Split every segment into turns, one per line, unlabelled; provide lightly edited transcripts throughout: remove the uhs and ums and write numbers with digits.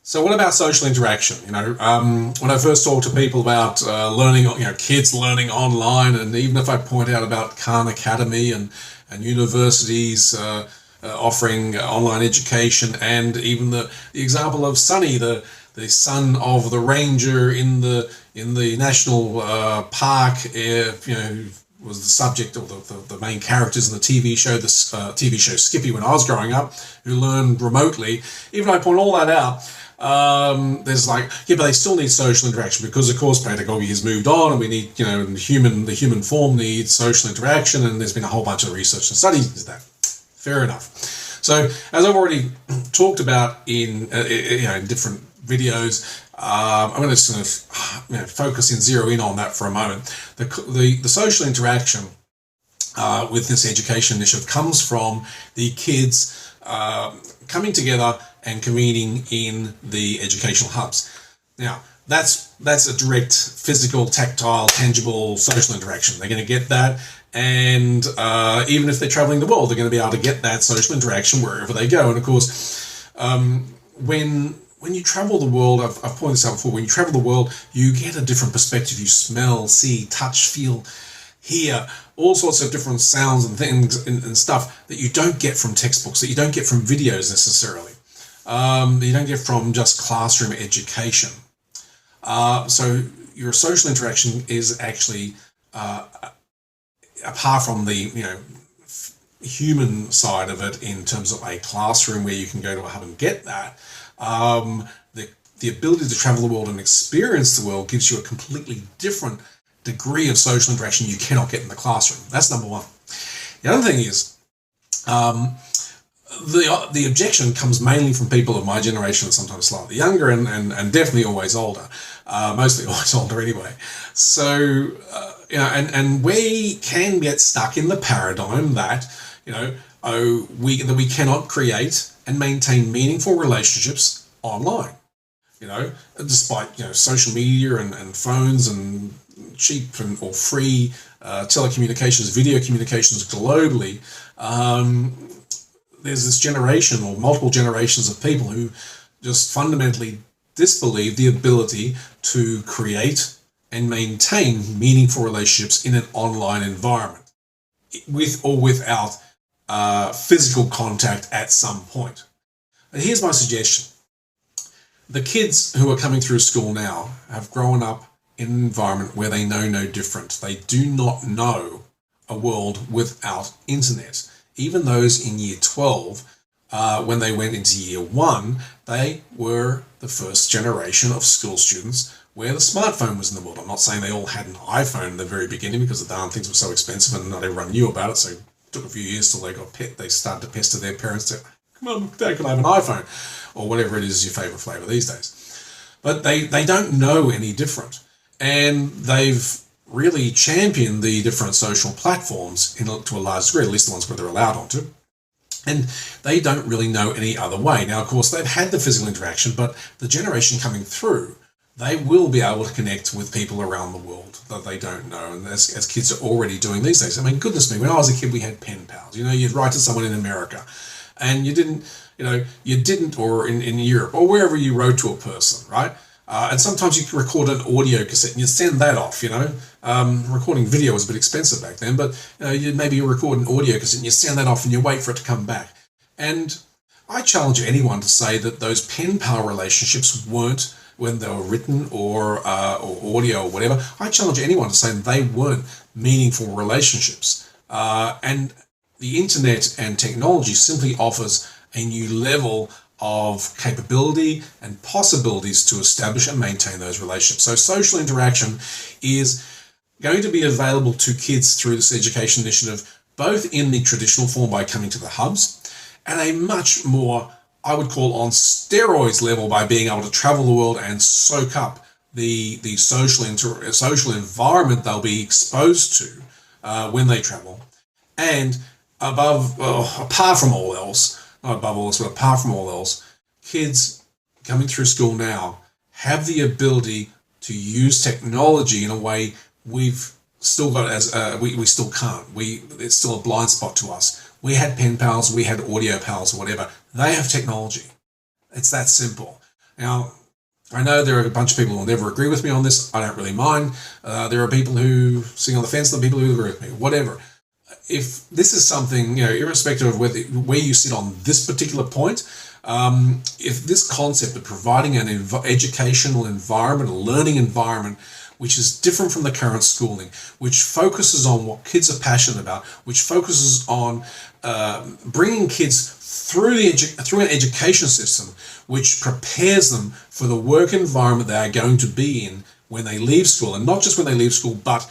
So what about social interaction? When I first talk to people about learning, kids learning online, and even if I point out about Khan Academy and universities offering online education, and even the example of Sonny, the son of the ranger in the national park, who was the subject or the main characters in the TV show, TV show Skippy when I was growing up, who learned remotely. Even I point all that out. There's but they still need social interaction because, of course, pedagogy has moved on, and we need, the human form needs social interaction, and there's been a whole bunch of research and studies into that. Fair enough. So, as I've already talked about in different videos, I'm going to just focus and zero in on that for a moment. The social interaction with this education initiative comes from the kids coming together and convening in the educational hubs. Now, that's a direct, physical, tactile, tangible social interaction. They're going to get that, and even if they're traveling the world, they're going to be able to get that social interaction wherever they go. And of course, when you travel the world, I've pointed this out before, when you travel the world, you get a different perspective. You smell, see, touch, feel, hear all sorts of different sounds and things and stuff that you don't get from textbooks, that you don't get from videos necessarily. You don't get from just classroom education. So your social interaction is actually, apart from the human side of it in terms of a classroom where you can go to a hub and get that, the ability to travel the world and experience the world gives you a completely different degree of social interaction you cannot get in the classroom. That's number one. The other thing is, the objection comes mainly from people of my generation and sometimes slightly younger and definitely always older, mostly always older anyway. So, and we can get stuck in the paradigm that, we cannot create and maintain meaningful relationships online, despite, social media and phones and cheap or free telecommunications, video communications globally. There's this generation or multiple generations of people who just fundamentally disbelieve the ability to create and maintain meaningful relationships in an online environment, with or without physical contact at some point. And here's my suggestion. The kids who are coming through school now have grown up in an environment where they know no different. They do not know a world without internet. Even those in year 12, when they went into year 1, they were the first generation of school students where the smartphone was in the world. I'm not saying they all had an iPhone in the very beginning because the darn things were so expensive and not everyone knew about it, so it took a few years till they started to pester their parents to, come on, Dad, can I have an iPhone? Or whatever it is your favourite flavour these days. But they don't know any different. And they've really championed the different social platforms to a large degree, at least the ones where they're allowed onto. And they don't really know any other way. Now, of course, they've had the physical interaction, but the generation coming through, they will be able to connect with people around the world that they don't know. And as kids are already doing these days. I mean, goodness me, when I was a kid, we had pen pals. You'd write to someone in America and you didn't, or in Europe, or wherever you wrote to a person, right? And sometimes you could record an audio cassette and you'd send that off, Recording video was a bit expensive back then, but you'd maybe record an audio cassette and you send that off and you wait for it to come back. And I challenge anyone to say that those pen pal relationships weren't, when they were written or audio or whatever, I challenge anyone to say that they weren't meaningful relationships. And the internet and technology simply offers a new level of capability and possibilities to establish and maintain those relationships. So social interaction is going to be available to kids through this education initiative, both in the traditional form by coming to the hubs, and a much more, I would call, on steroids level by being able to travel the world and soak up the social environment they'll be exposed to when they travel. And apart from all else, not above all else, but apart from all else, kids coming through school now have the ability to use technology in a way we've still got we still can't. It's still a blind spot to us. We had pen pals, we had audio pals or whatever. They have technology. It's that simple. Now, I know there are a bunch of people who will never agree with me on this. I don't really mind. There are people who sing on the fence, and people who agree with me. Whatever. If this is something, irrespective of where you sit on this particular point, if this concept of providing an educational environment, a learning environment, which is different from the current schooling, which focuses on what kids are passionate about, which focuses on bringing kids through an education system, which prepares them for the work environment they are going to be in when they leave school, and not just when they leave school, but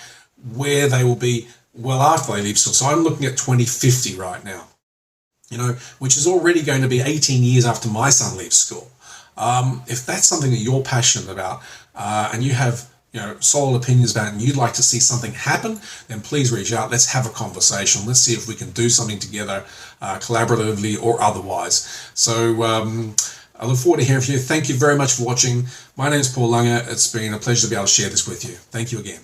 where they will be well after they leave school. So I'm looking at 2050 right now, which is already going to be 18 years after my son leaves school. If that's something that you're passionate about, and you have solid opinions about it, and you'd like to see something happen, then please reach out. Let's have a conversation. Let's see if we can do something together, collaboratively or otherwise. So I look forward to hearing from you. Thank you very much for watching. My name is Paul Langer. It's been a pleasure to be able to share this with you. Thank you again.